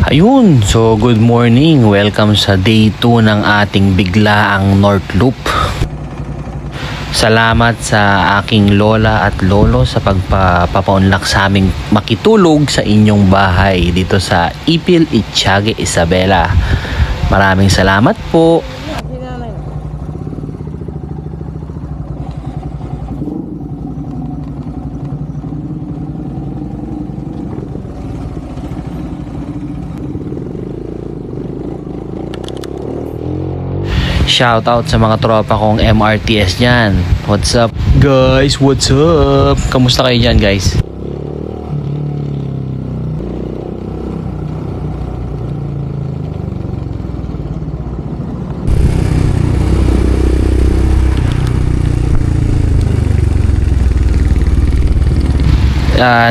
Ayun, so good morning. Welcome sa day 2 ng ating biglaang North Loop. Salamat sa aking lola at lolo sa pagpapaunlak sa aming makitulog sa inyong bahay dito sa Ipil, Itiague, Isabela. Maraming salamat po. Shout out sa mga tropa kong MRTS dyan. What's up guys? What's up? Kamusta kayo dyan guys?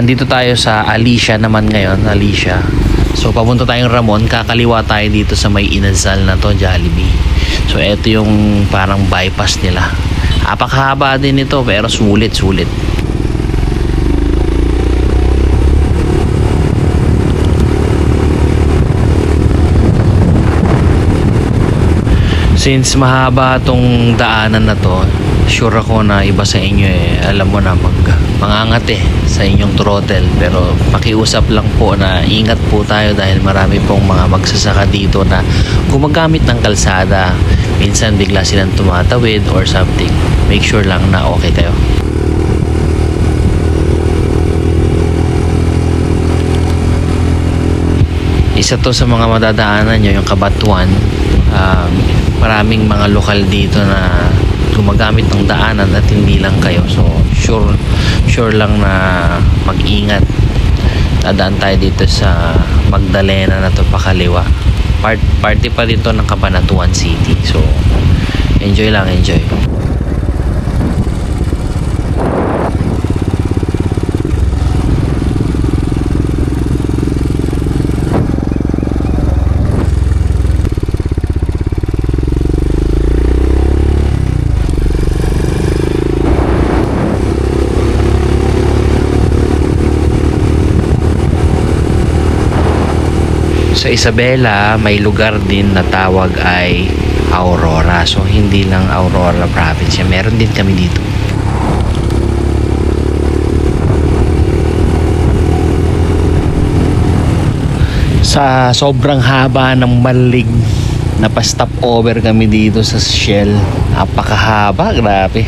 Dito tayo sa Alicia naman ngayon. Alicia. So papunta tayong Ramon. Kakaliwa tayo dito sa may inasal na to, Jollibee. So ito yung parang bypass nila. Apakahaba din ito pero sulit. Since mahaba tong daanan na to, sure ako na iba sa inyo alam mo na mangangat sa inyong throttle, pero pakiusap lang po na ingat po tayo dahil marami pong mga magsasaka dito na gumagamit ng kalsada. Minsan bigla silang tumatawid or something. Make sure lang na okay kayo. Isa to sa mga madadaanan nyo, yung Kabatuan. Maraming mga lokal dito na gumagamit ng daanan at hindi lang kayo. So sure lang na mag-ingat. Dadaan tayo dito sa Magdalena na to pakaliwa. Party pa dito ng Cabanatuan City. So enjoy lang, enjoy. Sa Isabela, may lugar din na tawag ay Aurora. So, hindi lang Aurora province. Meron din kami dito. Sa sobrang haba ng Malig, napastop over kami dito sa Shell. Napakahaba, grabe.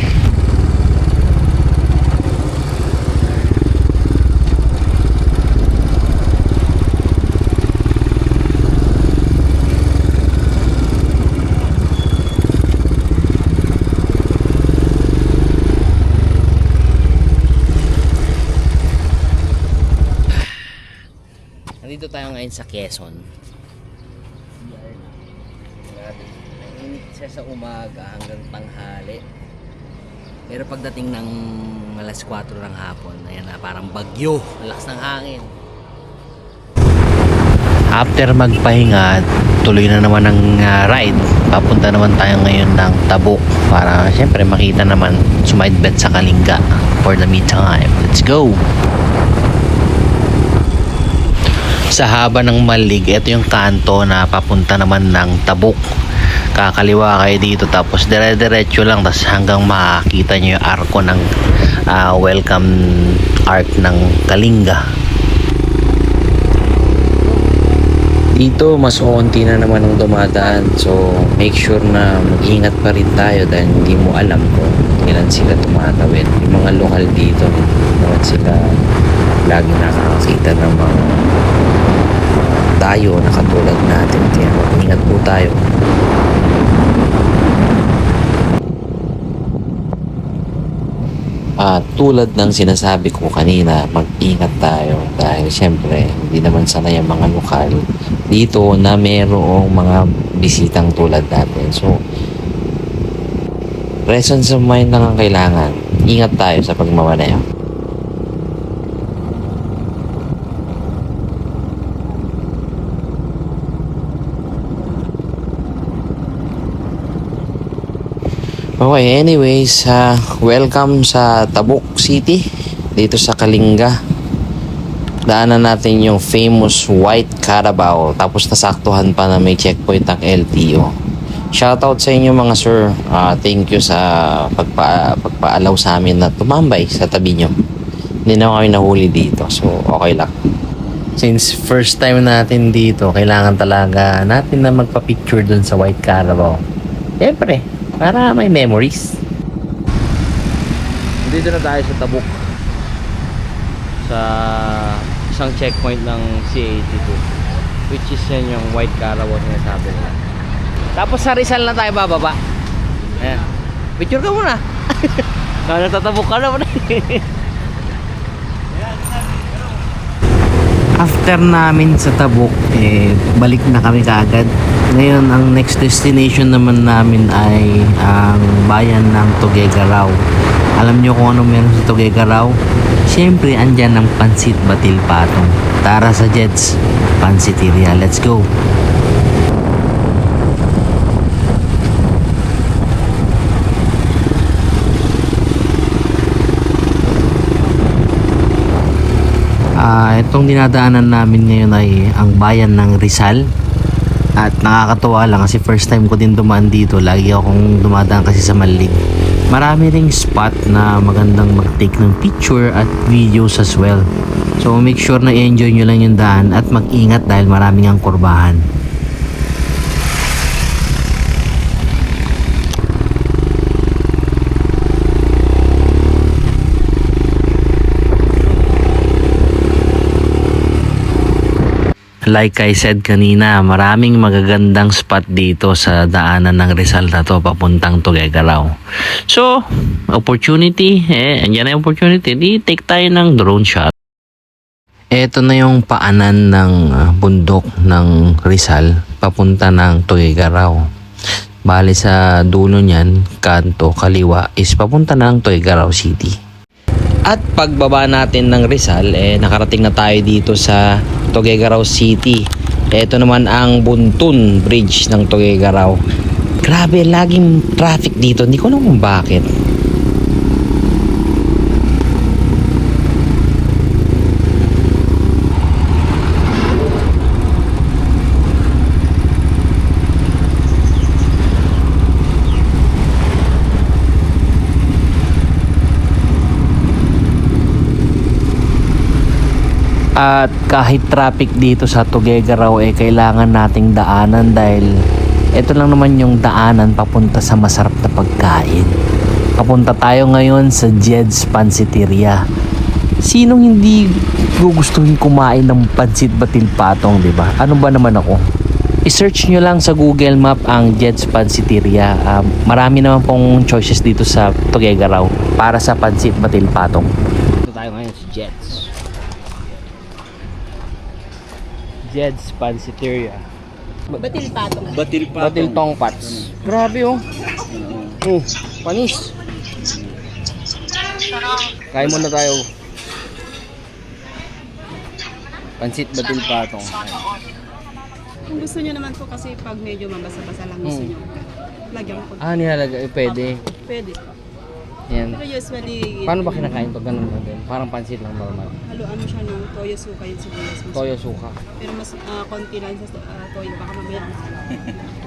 Nandito tayo ngayon sa Quezon. Mainit siya sa umaga hanggang tanghali. Pero pagdating ng alas 4 ng hapon, ayan na, parang bagyo. Lakas ng hangin. After magpahinga, tuloy na naman ang ride. Papunta naman tayo ngayon ng Tabuk para siyempre makita naman sumaidbet sa Kalinga for the meantime. Let's go! Sa haba ng Malig, ito yung kanto na papunta naman ng Tabuk. Kakaliwa kayo dito tapos dire-diretso lang tapos hanggang makakita nyo yung arko ng welcome arc ng Kalinga. Dito mas onti na naman ang dumadaan, so make sure na mag-ingat pa rin tayo dahil hindi mo alam kung ilan sila tumatawid. Yung mga lokal dito, naman sila lagi nakakakita ng mga tayo na katulad natin, kaya mag-ingat po tayo. Tulad ng sinasabi ko kanina, mag-ingat tayo dahil syempre hindi naman sanay ang mga lokal dito na mayroong mga bisitang tulad natin. So presence of mind lang ang kailangan. Ingat tayo sa pagmamaneho. Okay, anyways, welcome sa Tabuk City dito sa Kalinga. Daanan natin yung famous White Carabao. Tapos nasaktuhan pa na may checkpoint ng LTO. Shoutout sa inyo mga sir. Thank you sa pagpa-allow sa amin na tumambay sa tabi nyo. Hindi na kami nahuli dito. So, okay lang. Since first time natin dito, kailangan talaga natin na magpa-picture dun sa White Carabao. Siyempre, para may memories. Dito na tayo sa Tabuk. Sa isang checkpoint ng C82. Which is yan yung White Carabao na sinasabi nila. Tapos sa Rizal na tayo bababa. Ayan. Picture ka muna. Natatabok ka naman. After namin sa Tabuk, balik na kami kaagad. Ngayon, ang next destination naman namin ay ang bayan ng Tuguegarao. Alam nyo kung ano meron sa Tuguegarao? Siyempre, andyan ang Pansit Batil Patong. Tara sa Jeds, Pansiteria. Let's go! Itong dinadaanan namin ngayon ay ang bayan ng Rizal. At nakakatuwa lang kasi first time ko din dumaan dito. Lagi akong dumadaan kasi sa Malig. Marami ring spot na magandang mag-take ng picture at videos as well. So make sure na i-enjoy nyo lang yung daan at mag-ingat dahil maraming ang kurbahan. Like I said kanina, maraming magagandang spot dito sa daanan ng Rizal na to papuntang Tuguegarao. So, opportunity, andyan na yung opportunity, di take tayo ng drone shot. Ito na yung paanan ng bundok ng Rizal papunta ng Tuguegarao. Bali sa dulo niyan, kanto, kaliwa is papunta ng Tuguegarao City. At pagbaba natin ng Rizal, nakarating na tayo dito sa Tuguegarao City. Ito naman ang Buntun Bridge ng Tuguegarao. Grabe, laging traffic dito. Hindi ko alam kung bakit. At kahit traffic dito sa Tuguegarao kailangan nating daanan dahil ito lang naman yung daanan papunta sa masarap na pagkain. Papunta tayo ngayon sa Jed's Pansiteria. Sinong hindi gugustuhin kumain ng Pansit Batil Patong, di ba? Ano ba naman ako? I-search nyo lang sa Google Map ang Jed's Pansiteria. Marami naman pong choices dito sa Tuguegarao para sa Pansit Batil Patong. Ito tayo ngayon sa Jed's. Jed's Pansiteria. Batil Patong. Batil Tongpats. Grabe oh. Panis. Kain muna tayo. Pansit Batil Patong. Kung gusto nyo naman po kasi pag medyo mabasa-basa lang gusto nyo, lagyan ko. Nilalagay. Pwede. Pwede. Yan. Pero usually, Paano ba kinakain pag ganun natin? Parang pansit lang normal. haluan mo siya ng toyo suka yung sibuyas mo. Toyo suka. Pero mas konti lang sa toyo, baka mamaya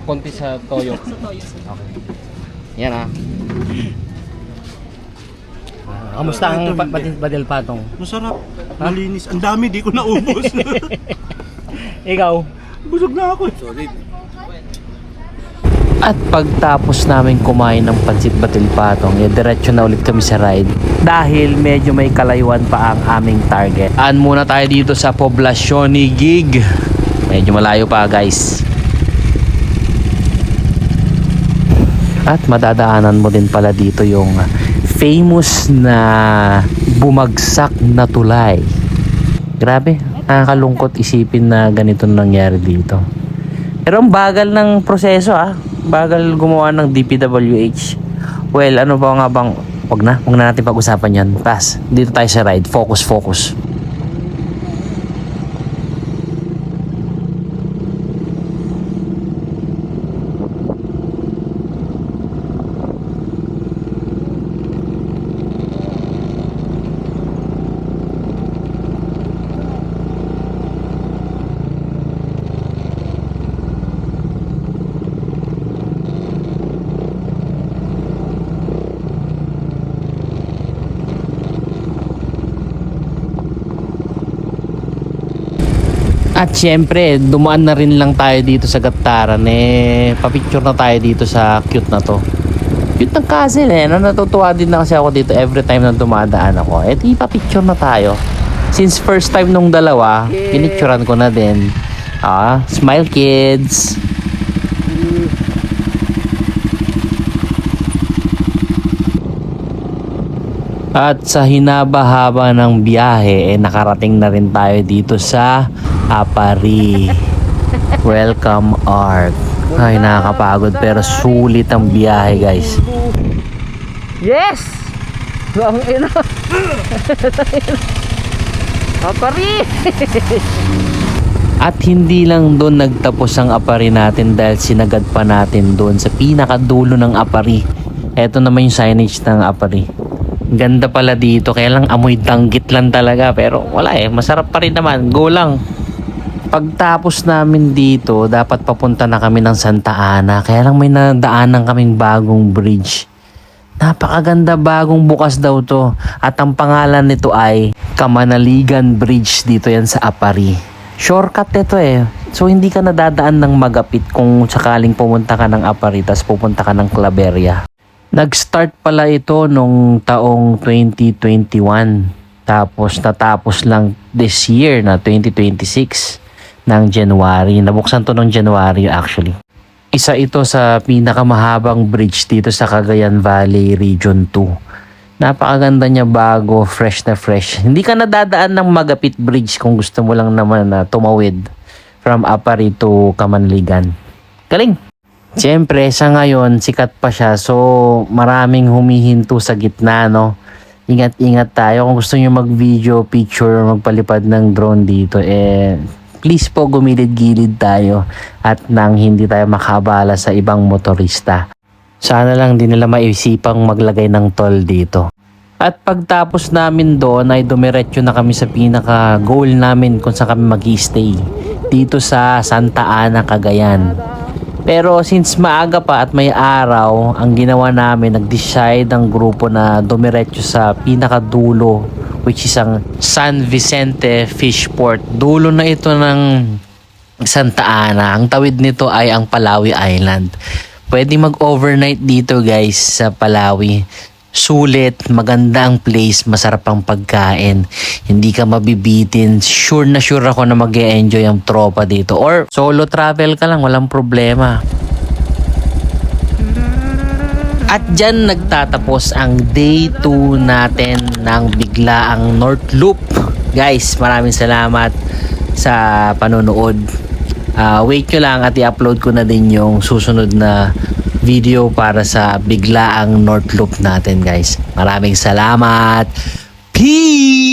Konti sa toyo. sa toyo suka. Okay. Yan Kamusta ang Batil Patong? Masarap. Malinis. Ang dami, di ko naubos. Ikaw? Busog na ako. Solid. At pagtapos namin kumain ng Pansit Batil Patong, diretso na ulit kami sa ride dahil medyo may kalayuan pa ang aming target. Muna tayo dito sa poblasyon ni Gig. Medyo malayo pa guys. At madadaanan mo din pala dito yung famous na bumagsak na tulay. Grabe, nakakalungkot isipin na ganito nangyari dito. Pero ang bagal ng proseso bagal gumawa ng DPWH. Well, ano ba nga bang wag na natin pag-usapan yan. Pass, dito tayo sa ride. Focus. At syempre, dumaan na rin lang tayo dito sa Gataran. Papicture na tayo dito sa cute na to. Cute ng castle Natutuwa din na kasi ako dito every time na dumadaan ako. Ipapicture na tayo. Since first time nung dalawa, pinicturean ko na din. Smile kids! At sa hinaba-haba ng biyahe, nakarating na rin tayo dito sa Apari. Welcome Art. Ay, nakakapagod pero sulit ang biyahe, guys. Yes! Ang ina. Apari! At hindi lang doon nagtapos ang Apari natin dahil sinagad pa natin doon sa pinakadulo ng Apari. Ito naman yung signage ng Apari. Ganda pala dito, kaya lang amoy danggit lang talaga, pero wala masarap pa rin naman, go lang. Pagtapos namin dito, dapat papunta na kami ng Santa Ana, kaya lang may nadaanan kaming bagong bridge. Napakaganda, bagong bukas daw to, at ang pangalan nito ay Kamanaligan Bridge. Dito yan sa Apari. Shortcut ito so hindi ka nadadaan ng magapit kung sakaling pumunta ka ng Apari tas pupunta ka ng Claveria. Nag-start pala ito nung taong 2021. Tapos natapos lang this year na 2026 ng January. Nabuksan to ng January actually. Isa ito sa pinakamahabang bridge dito sa Cagayan Valley Region 2. Napakaganda niya, bago, fresh na fresh. Hindi ka nadadaan ng Magapit Bridge kung gusto mo lang naman na tumawid from Apari to Kamanligan. Galing! Siyempre, sa ngayon, sikat pa siya. So, maraming humihinto sa gitna, no? Ingat-ingat tayo. Kung gusto nyo mag-video, picture, magpalipad ng drone dito, please po, gumilid-gilid tayo at nang hindi tayo makabala sa ibang motorista. Sana lang din nila maisipang maglagay ng toll dito. At pagtapos namin doon, ay dumiretso na kami sa pinaka-goal namin kung saan kami mag-stay. Dito sa Santa Ana, Cagayan. Pero since maaga pa at may araw, ang ginawa namin, nag-decide ang grupo na dumiretso sa pinakadulo, which is ang San Vicente Fishport. Dulo na ito ng Santa Ana. Ang tawid nito ay ang Palawi Island. Pwede mag-overnight dito, guys, sa Palawi. Sulit, maganda ang place, masarap ang pagkain, hindi ka mabibitin. Sure na sure ako na mag-e-enjoy ang tropa dito. Or solo travel ka lang, walang problema. At dyan nagtatapos ang day 2 natin ng biglaang North Loop. Guys, maraming salamat sa panonood. Wait nyo lang at i-upload ko na din yung susunod na video para sa biglaang North Loop natin, guys. Maraming salamat. Peace!